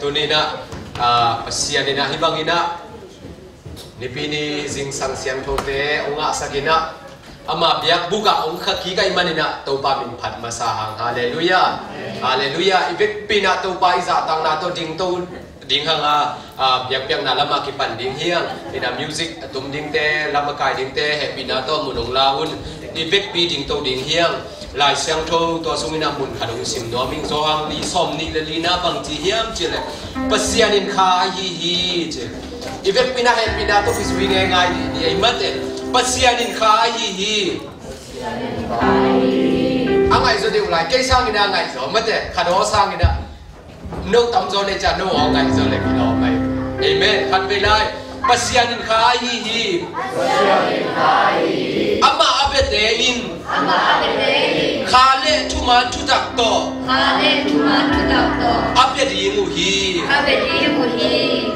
tunina pasianina hibangina nipini zing sang siang thote unga sagina ama biak buka ung khaki kai manina to pa min phat masahang haleluya haleluya ibek pina to pa iza tang na to ding to ding hanga biak biak na lama ki pan ding hiang ina music tum ding te lama kai ding te happy na to munong laun ibek pi ding to ding hiang lai siang tho to sungina mun khadung sim no ming zo hang li som ni le li na bang chi hiam chile pasianin kha hi hi che ibek pina happy na to kiswi ngai ngai ni ai mate pasianin kha hi hi angai zo de ulai kai sang ina ngai zo mate khado sang ina no tam zo le cha no ngai zo le ki lo mai amen khan ve lai pasianin kha hi hi ama abete in khale tuman tutak to abedi mu hi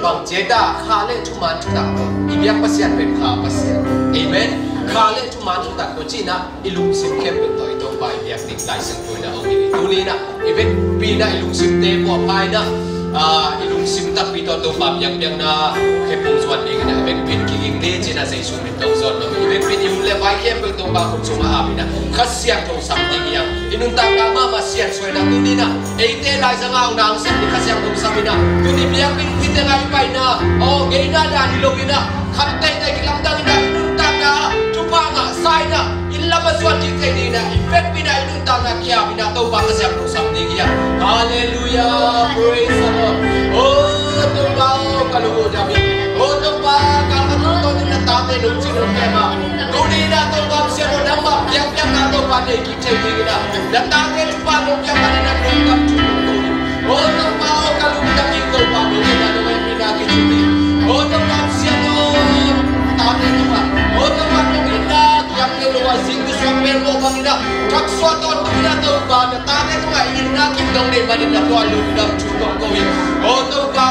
bang jeda khale tuman tutak to ibyak pasian pen kha pasian amen khale tuman tutak to china ilung sim kem to ito pa ibyak dik lai sang to na ogi tuni na ibek pina ilung sim te po pai na ilung sim tak pito to pa byak byak na khepung zwan ing na ibek pin king ni china sei su min to zon no ibek pin yung le pai kem to pa kum suma amina khasiang to samding yang inung ta ka ma masian soi na tuni na eite lai sang ang nang sem ni khasiang to samina tuni byak pin kita ngai pai na o geina da ni lobina khatte dai kilam dang na inung ta ka tupa nga sai na ilama zwan ji te ni na ibek pina inung ta na kya bina to pa khasiang to samding yang hallelujah praise the Lord oh to ba kalu dami oh to ba kalu to ni na ta te lu chi lu ke ma tuni na to ba sia no dam ba byak byak na to pa dei ki te ni na da ta ke tupa lo byak pa ni na to kam chu oh to ba kalu dami to pa ni na no mai pina ki chu ni oh to ba sia no ta te tu ba oh to ba ni na yang ke lo sing tu so per lo ba ni na kak so to tu na to ba na ta te tu ai ni na ki dong de ba ni na to lu dam chu to ko wi oh to ba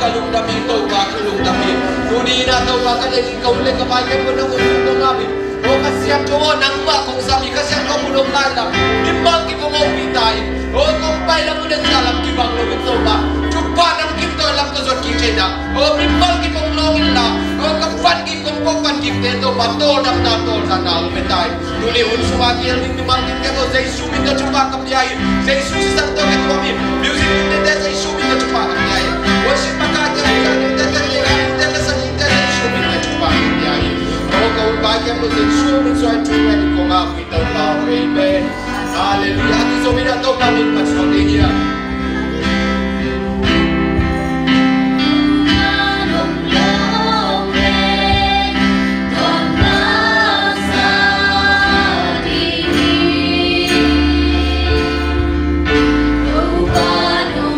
kalu dami to ba kalu dami tuni na to ba ka de ko le ka ba ke mo no ko nga bi oh kasiam to nang ba kong sami kasiam ko mo dong la la timbang ki ko mo pitai oh kong pai la mo de salam ki bang lo to ba chu pa nang ki to lam ko zot ki chena oh timbang ki kong lo in la oh ka fan ki kong ko fan ki te to ba to nam na to sa na lo metai tuli un suwa ki el ni mang ki ko zai su mi ka chu pa ka piai zai su si sang to ke ko mi music ni de zai su mi ka chu pa ka piai worship pa ka ka ni de de la sa ni de su mi ka chu pa ka piai oh ko ba ke mo zai su mi so ai tu ni ko nga mi to la amen hallelujah ki so mi da to ka mi pa so de ya Oh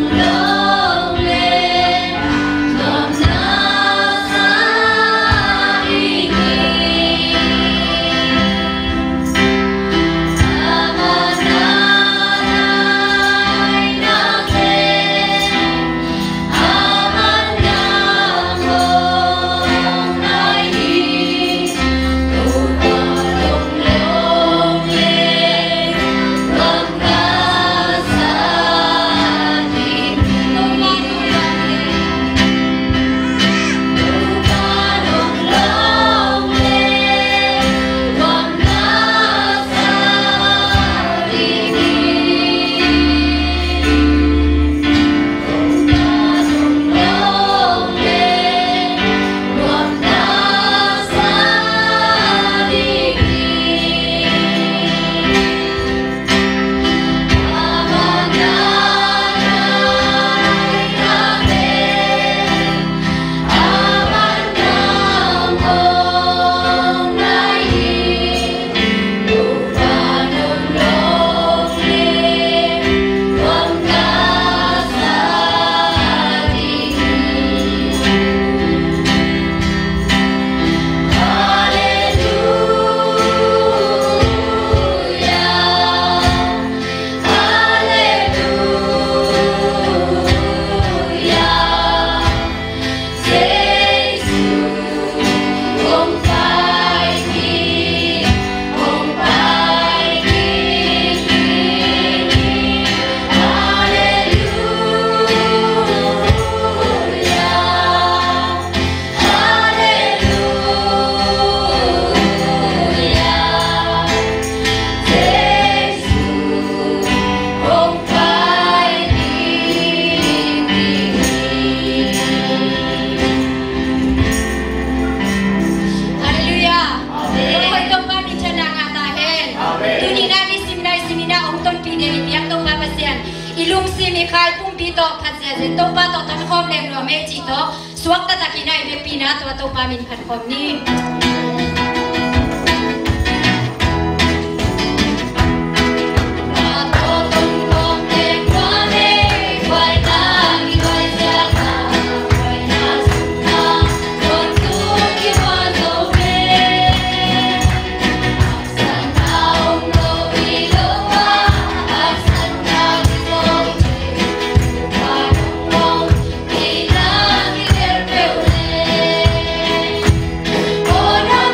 ขัดเสียเสโตป้าต่อต้นคอมเล็งรัวเมจิโตสวกตะตะกินไอเวปีนาตัวโตป้ามินขัดคอมนี้ Oh no!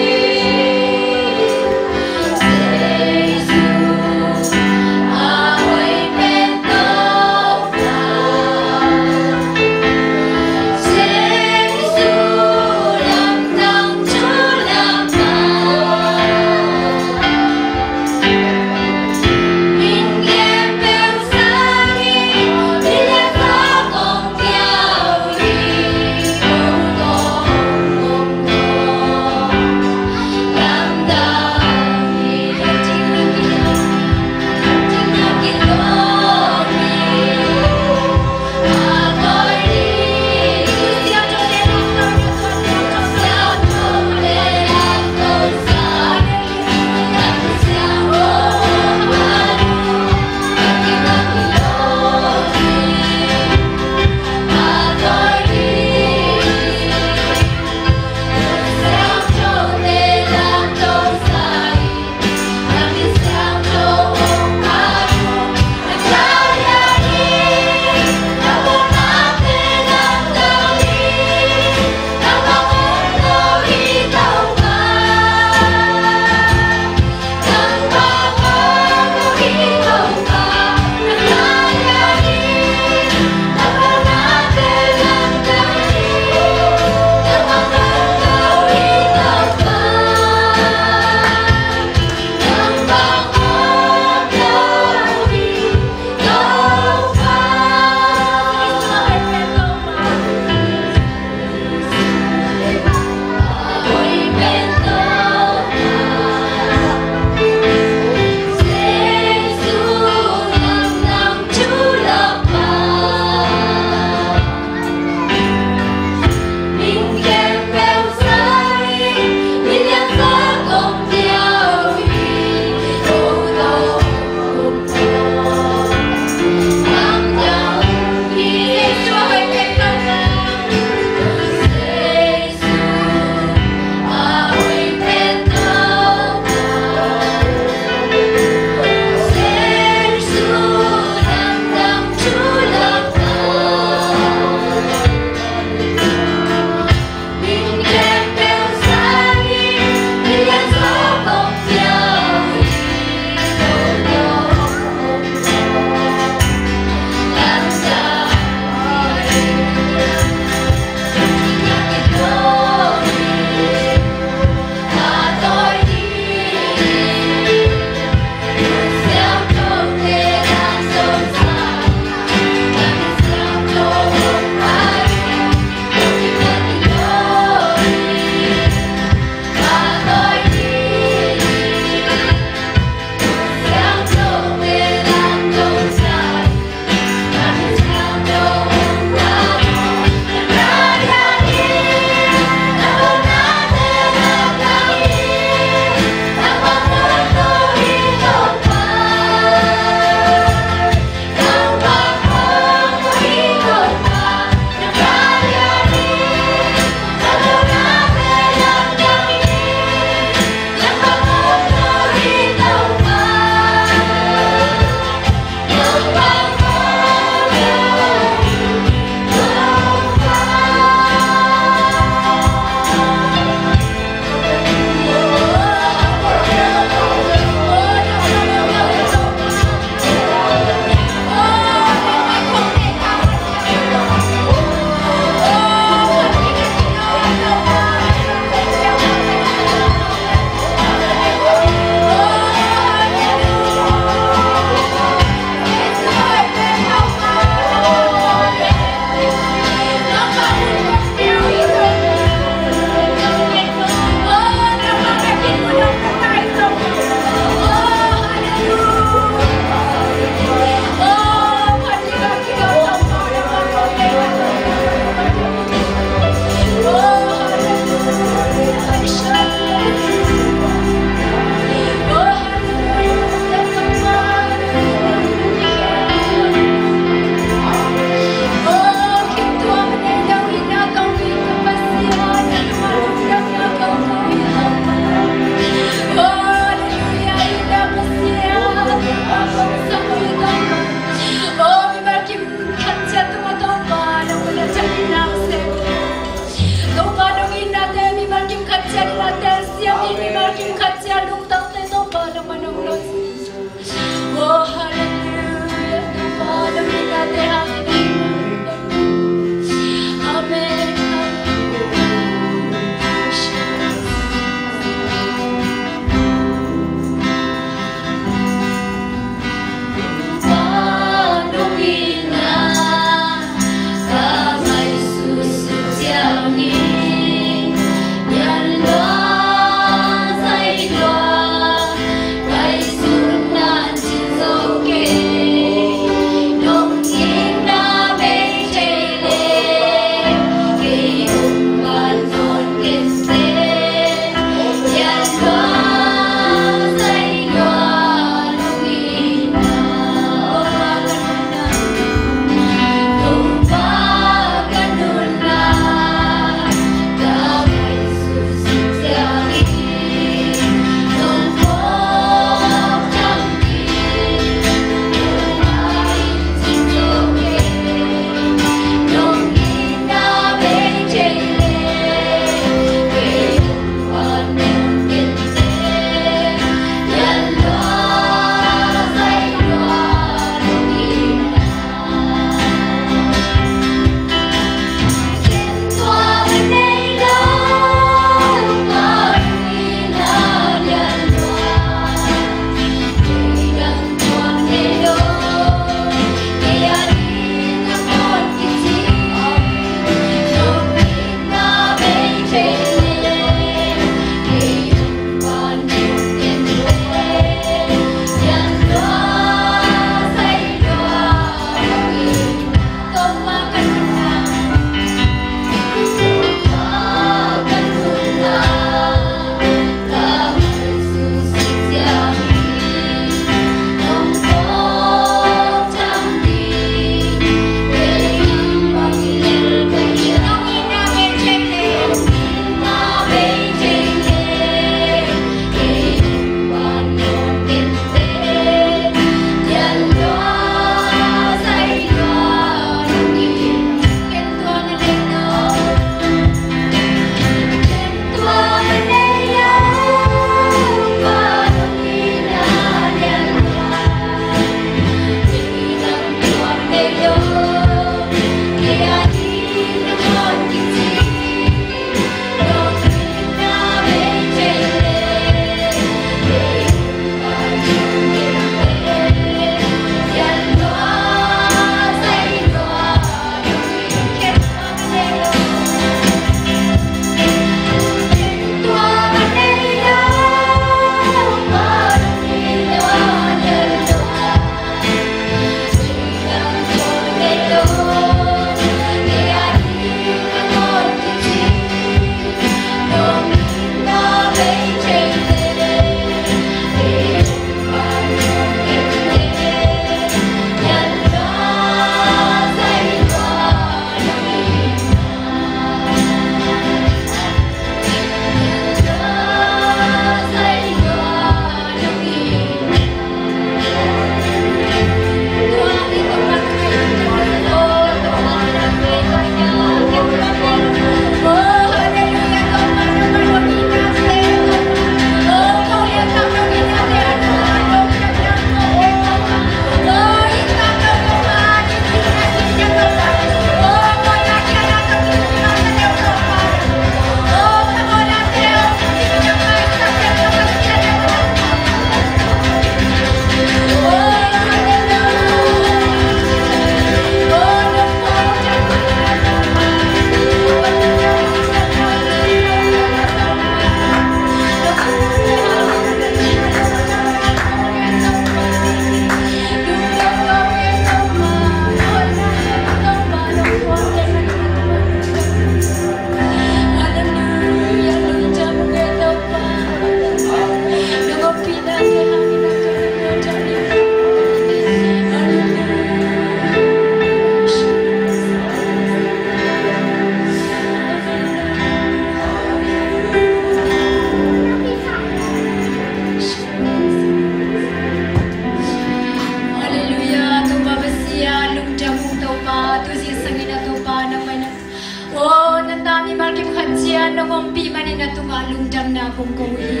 siya nung umpi na tumalundang na kung kuwi.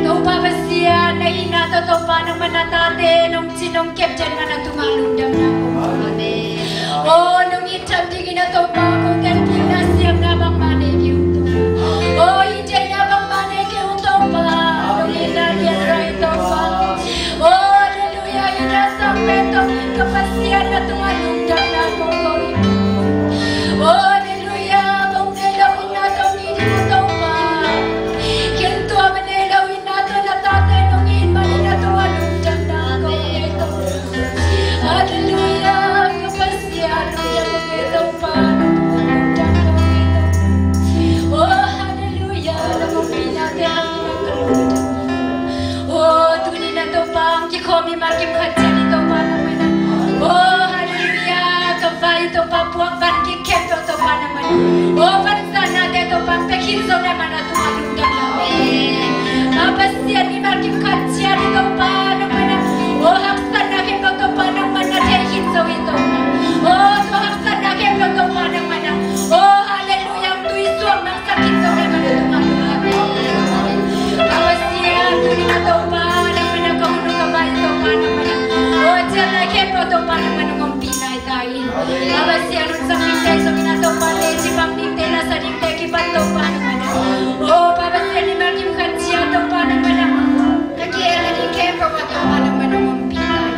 Tau Papa siya na hinato to pa ng manatate nung sinongkep dyan na tumalundang na kung kuwi. Oh, nung itam di na to pa kung ganti na siyang nabang manig yung to. Oh, hindi nabang manig yung to pa. Nung inagyan rin to pa. Oh, hallelujah, inasampe to kapasyan na tumalundang na kung kuwi. Oh, hallelujah, kung nilawin na to hindi mo to pa. Kinto ang nilawin na to na tatay nung inmali na tumalundang na kung ito. Hallelujah, kapasyan nung ito pa. Oh, hallelujah, nagumpi natin ang kinagkalundang. Oh, tunin na to pa ang kikomi makim katyan ito pa naman. Oh, hallelujah, kavay ito pa puwag banki kempo ito pa naman. Oh, bansa natin ito pa pekinso naman na tumalundang namin. Kapasyan ni makim katyan ito pa naman. Oh, haksan na kempo ito pa naman na tekinso ito. Oh, so haksan na kempo ito pa naman. Oh, hallelujah, tuiswang ng sakit ito naman na tumalundang namin. Kapasyan, tunin na ito pa naman na kahunong kabay ito pa naman. Oh, dyan na kempo ito pa naman ng pinay tayo. Kapasyan, nun sa pinay so minato pa leji pang ninte na sa ninte kipato pa naman. Oh, kapasyan ni Markim Katsiya ito pa naman. Kakiela ni kempo pa ito pa naman ng pinay.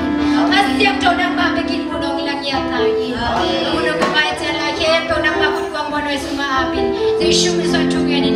Kasyang ito nang mabigin mo nung ilang yatayin. Kahunong kabay dyan na kempo nang makunwang mo na sumaapin. Sa isyong isang tungyan ni